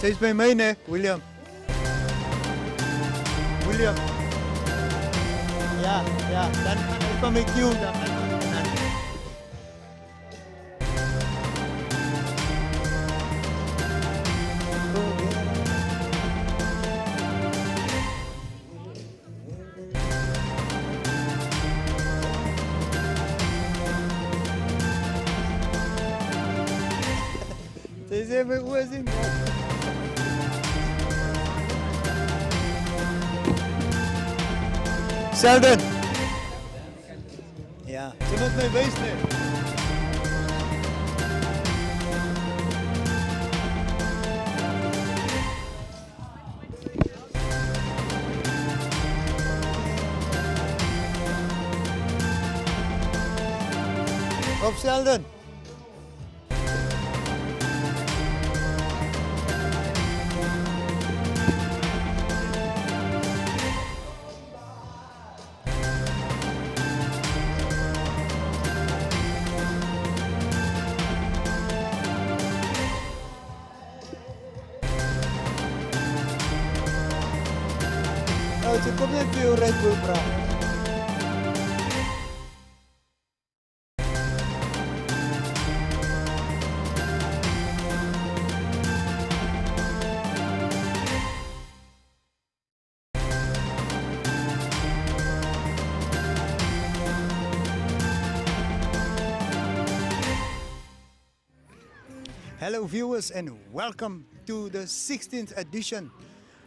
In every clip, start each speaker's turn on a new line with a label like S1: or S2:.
S1: Steeds bij mij, nee, William. William. Ja, dan kom ik jou. Ze zijn mijn oor zien. Sheldon. Ja, je moet mij wijzen. Op Sheldon. Oh, ze komt net weer Red Bull praten. Hello viewers and welcome to the 16th edition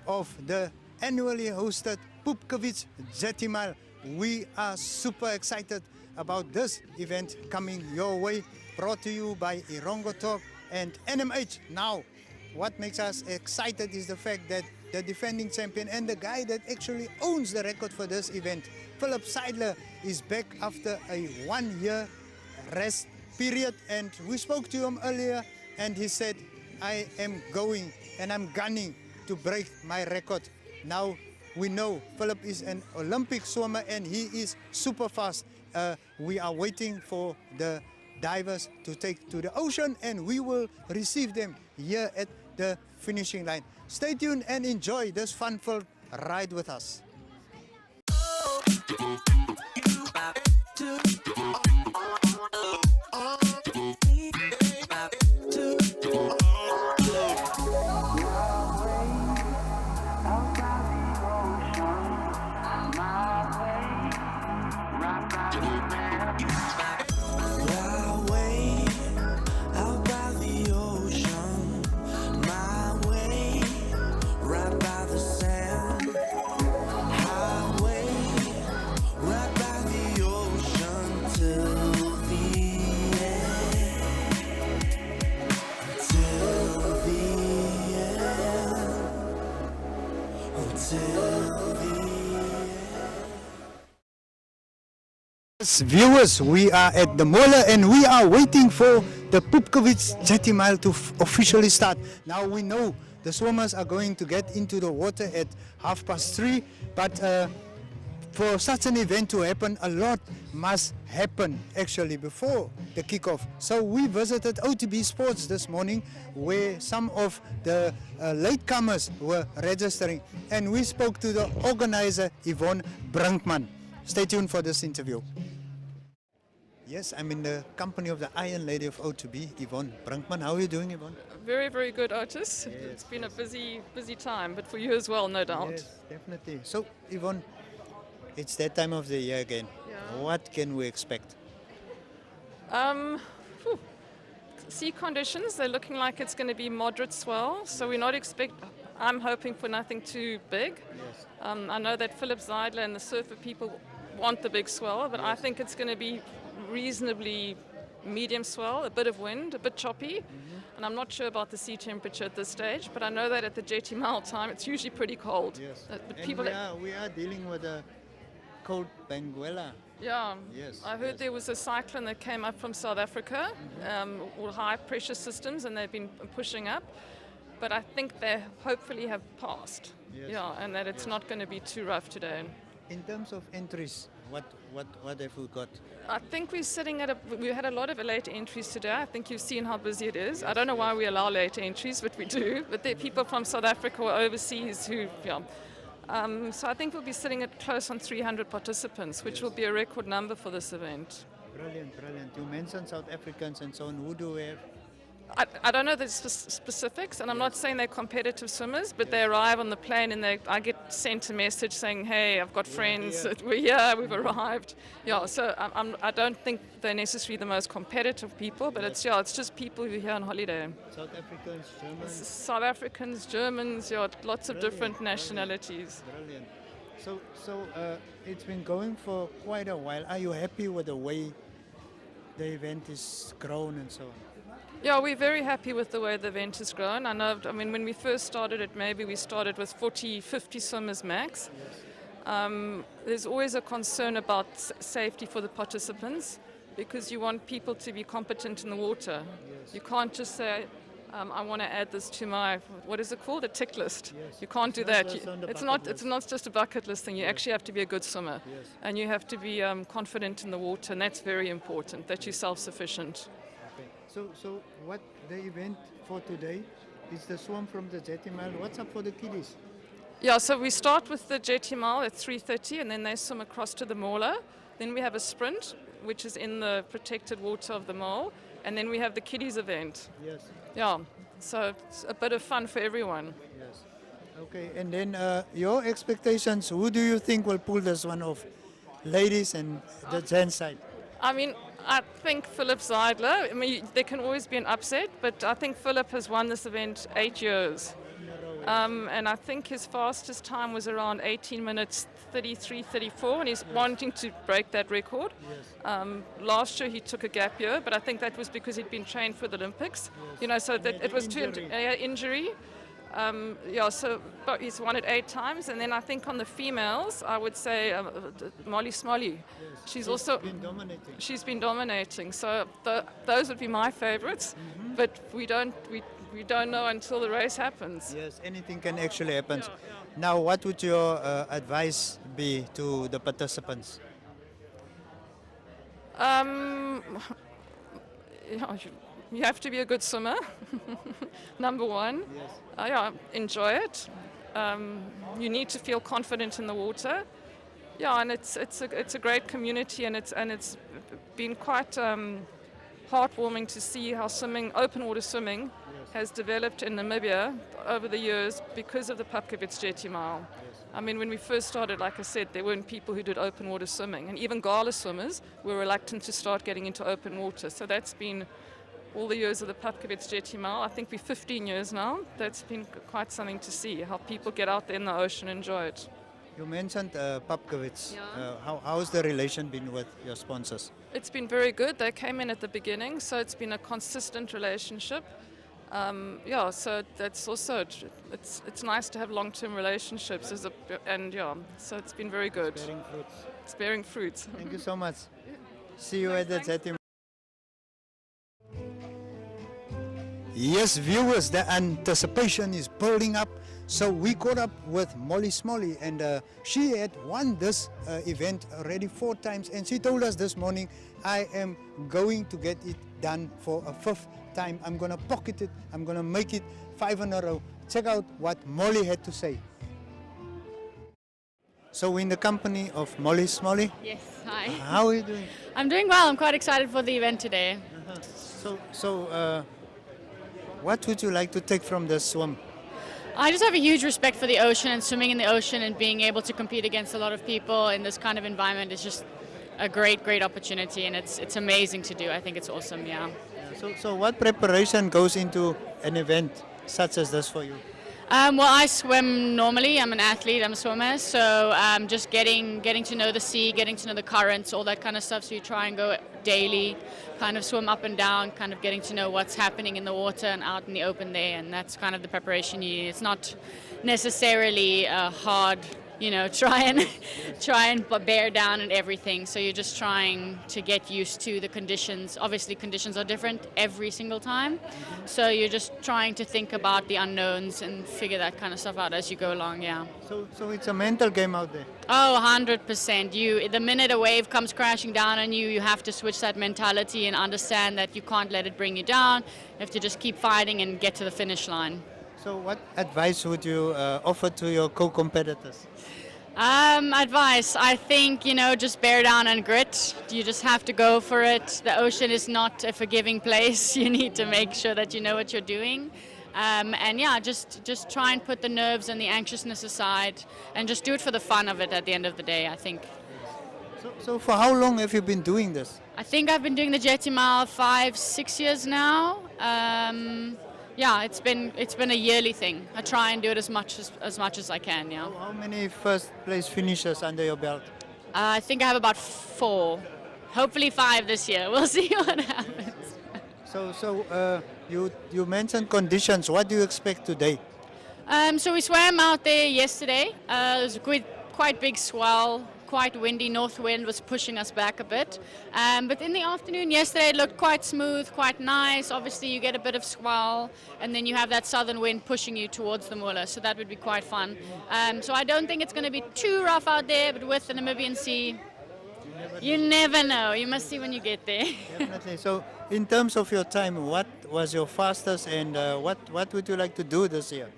S1: of the annually hosted Pupkewitz Jetty Mille. We are super excited about this event coming your way, brought to you by Irongo Talk and NMH. Now, what makes us excited is the fact that the defending champion and the guy that actually owns the record for this event, Philip Seidler, is back after a 1-year rest period. And we spoke to him earlier and he said, I am going and I'm gunning to break my record. Now we know Philip is an Olympic swimmer and he is super fast. We are waiting for the divers to take to the ocean and we will receive them here at the finishing line. Stay tuned and enjoy this fun-filled ride with us. Viewers, we are at the Mille and we are waiting for the Pupkewitz Jetty Mille to officially start. Now we know the swimmers are going to get into the water at 3:30, but for such an event to happen, a lot must happen actually before the kickoff. So we visited OTB Sports this morning where some of the latecomers were registering and we spoke to the organizer Yvonne Brinkman. Stay tuned for this interview. Yes, I'm in the company of the Iron Lady of OTB, Yvonne Brinkman. How are you doing, Yvonne?
S2: Very, very good, Otis. Yes. It's been a busy time, but for you as well, no doubt.
S1: Yes, definitely. So, Yvonne, it's that time of the year again.
S2: Yeah.
S1: What can we expect?
S2: Sea conditions, they're looking like it's going to be moderate swell, so we're not I'm hoping for nothing too big.
S1: Yes.
S2: I know that Philip Seidler and the surfer people want the big swell, but yes. I think it's going to be reasonably medium swell, a bit of wind, a bit choppy, and I'm not sure about the sea temperature at this stage, but I know that at the Jetty Mille time it's usually pretty cold.
S1: Yes.
S2: But
S1: And we are dealing with a cold Benguela.
S2: Yeah,
S1: Yes,
S2: I heard there was a cyclone that came up from South Africa, or high pressure systems, and they've been pushing up, but I think they hopefully have passed.
S1: Yes.
S2: Yeah, and that it's not going to be too rough today.
S1: In terms of entries, What have we got?
S2: I think we're sitting at we had a lot of late entries today. I think you've seen how busy it is. I don't know why we allow late entries, but we do. But there are people from South Africa or overseas who, yeah. So I think we'll be sitting at close on 300 participants, which will be a record number for this event.
S1: Brilliant, brilliant. You mentioned South Africans and so on. Who do we have?
S2: I don't know the specifics, and I'm not saying they're competitive swimmers, but they arrive on the plane and I get sent a message saying, hey, I've got friends, we're here, we've arrived. Yeah, so I don't think they're necessarily the most competitive people, but it's just people who are here on holiday.
S1: South Africans, Germans?
S2: South Africans, Germans, lots of different nationalities.
S1: Brilliant. So it's been going for quite a while. Are you happy with the way the event is grown and so on?
S2: Yeah, we're very happy with the way the event has grown. I mean, when we first started it, maybe we started with 40, 50 swimmers max. There's always a concern about safety for the participants because you want people to be competent in the water.
S1: Yes.
S2: You can't just say, I want to add this to my, what is it called, a tick list.
S1: Yes.
S2: You can't do
S1: It's
S2: that.
S1: not just on the
S2: It's
S1: bucket
S2: not
S1: list.
S2: just a bucket list thing. You actually have to be a good swimmer.
S1: Yes.
S2: And you have to be confident in the water, and that's very important, that you're self-sufficient.
S1: Okay. So what the event for today is the swim from the Jetty Mille. What's up for the kiddies?
S2: Yeah, so we start with the Jetty Mille at 3:30, and then they swim across to the Mille. Then we have a sprint, which is in the protected water of the Mille, and then we have the kiddies event.
S1: Yes.
S2: Yeah, so it's a bit of fun for everyone.
S1: Yes. Okay, and then your expectations, who do you think will pull this one off? Ladies and the gents side?
S2: I mean, I think Philip Zeidler, I mean, there can always be an upset, but I think Philip has won this event 8 years. And I think his fastest time was around 18 minutes 33, 34, and he's wanting to break that record.
S1: Yes.
S2: Last year he took a gap year, but I think that was because he'd been trained for the Olympics.
S1: Yes.
S2: You know, so
S1: And
S2: that
S1: had
S2: it was
S1: injury.
S2: injury. So but he's won it 8 times, and then I think on the females, I would say Molly Smolly.
S1: Yes.
S2: She's also
S1: been dominating.
S2: she's been dominating. So those would be my favorites, but we don't know until the race happens.
S1: Yes, anything can actually happen.
S2: Yeah.
S1: Now, what would your advice be to the participants?
S2: You have to be a good swimmer, number one.
S1: Yes.
S2: Enjoy it. You need to feel confident in the water. Yeah, and it's a great community, and it's been quite heartwarming to see how open water swimming has developed in Namibia over the years because of the Pupkewitz Jetty Mille. I mean, when we first started, like I said, there weren't people who did open water swimming, and even gala swimmers were reluctant to start getting into open water. So that's been all the years of the Pupkewitz Jetty Mille. I think we're 15 years now. That's been quite something to see, how people get out there in the ocean and enjoy it.
S1: You mentioned Pupkewitz.
S2: Yeah.
S1: How's the relation been with your sponsors?
S2: It's been very good. They came in at the beginning, so it's been a consistent relationship. So that's also it's nice to have long-term relationships so it's been very good.
S1: Bearing fruits.
S2: It's bearing fruits.
S1: Thank you so much. See you at the Jetty. Yes, viewers, the anticipation is building up. So we caught up with Molly Smolly, and she had won this event already 4 times, and she told us this morning, I am going to get it done for a 5th time. I'm going to pocket it. I'm going to make it 5 in a row. Check out what Molly had to say. So we're in the company of Molly Smolly.
S3: Yes, hi.
S1: How are you doing?
S3: I'm doing well. I'm quite excited for the event today.
S1: So what would you like to take from this swim?
S3: I just have a huge respect for the ocean and swimming in the ocean and being able to compete against a lot of people in this kind of environment is just a great, great opportunity, and it's amazing to do. I think it's awesome, yeah.
S1: So what preparation goes into an event such as this for you?
S3: Well, I swim normally. I'm an athlete. I'm a swimmer. So just getting to know the sea, getting to know the currents, all that kind of stuff. So you try and go daily, kind of swim up and down, kind of getting to know what's happening in the water and out in the open there. And that's kind of the preparation you need. It's not necessarily a hard you know, try and bear down and everything. So you're just trying to get used to the conditions. Obviously, conditions are different every single time. So you're just trying to think about the unknowns and figure that kind of stuff out as you go along. Yeah.
S1: So it's a mental game out there.
S3: Oh, 100%. The minute a wave comes crashing down on you, you have to switch that mentality and understand that you can't let it bring you down. You have to just keep fighting and get to the finish line.
S1: So what advice would you offer to your co-competitors?
S3: Advice, I think, you know, just bear down and grit. You just have to go for it. The ocean is not a forgiving place. You need to make sure that you know what you're doing. And yeah, just try and put the nerves and the anxiousness aside and just do it for the fun of it at the end of the day, I think.
S1: So for how long have you been doing this?
S3: I think I've been doing the Jetty Mille 5-6 years now. Yeah, it's been a yearly thing. I try and do it as much as I can. Yeah.
S1: How many first place finishers under your belt?
S3: I think I have about 4, hopefully 5 this year. We'll see what happens.
S1: So you mentioned conditions. What do you expect today?
S3: So we swam out there yesterday. There was a quite big swell. Quite windy, north wind was pushing us back a bit. But in the afternoon yesterday it looked quite smooth, quite nice. Obviously you get a bit of swell and then you have that southern wind pushing you towards the Mille, so that would be quite fun. So I don't think it's going to be too rough out there, but with the Namibian Sea, you never know. You must see when you get there.
S1: Definitely. So in terms of your time, what was your fastest and what would you like to do this year?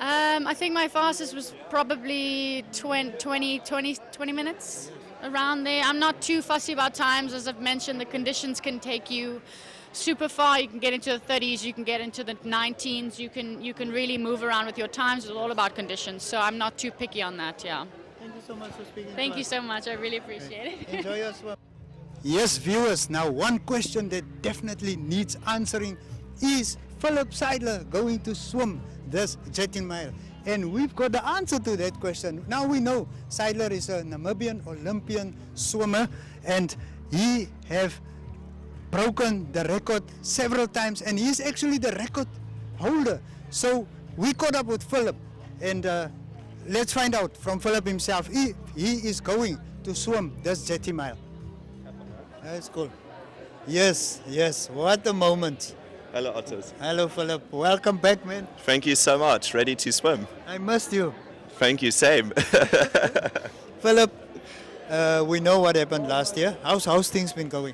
S3: I think my fastest was probably 20 minutes, around there. I'm not too fussy about times. As I've mentioned, the conditions can take you super far. You can get into the 30s, you can get into the 19s, you can really move around with your times. It's all about conditions, so I'm not too picky on that, yeah.
S1: Thank you so much for speaking.
S3: Thank you so much, I really appreciate it.
S1: Enjoy your swim. Yes, viewers, now one question that definitely needs answering: is Philip Seidler going to swim this Jetty Mille? And we've got the answer to that question. Now we know Seidler is a Namibian Olympian swimmer and he have broken the record several times and he's actually the record holder. So we caught up with Philip and let's find out from Philip himself if he is going to swim this Jetty Mille. That's cool. Yes, what a moment.
S4: Hello, Otters.
S1: Hello, Philip. Welcome back, man.
S4: Thank you so much. Ready to swim?
S1: I missed you.
S4: Thank you, same.
S1: Philip, we know what happened last year. How's things been going?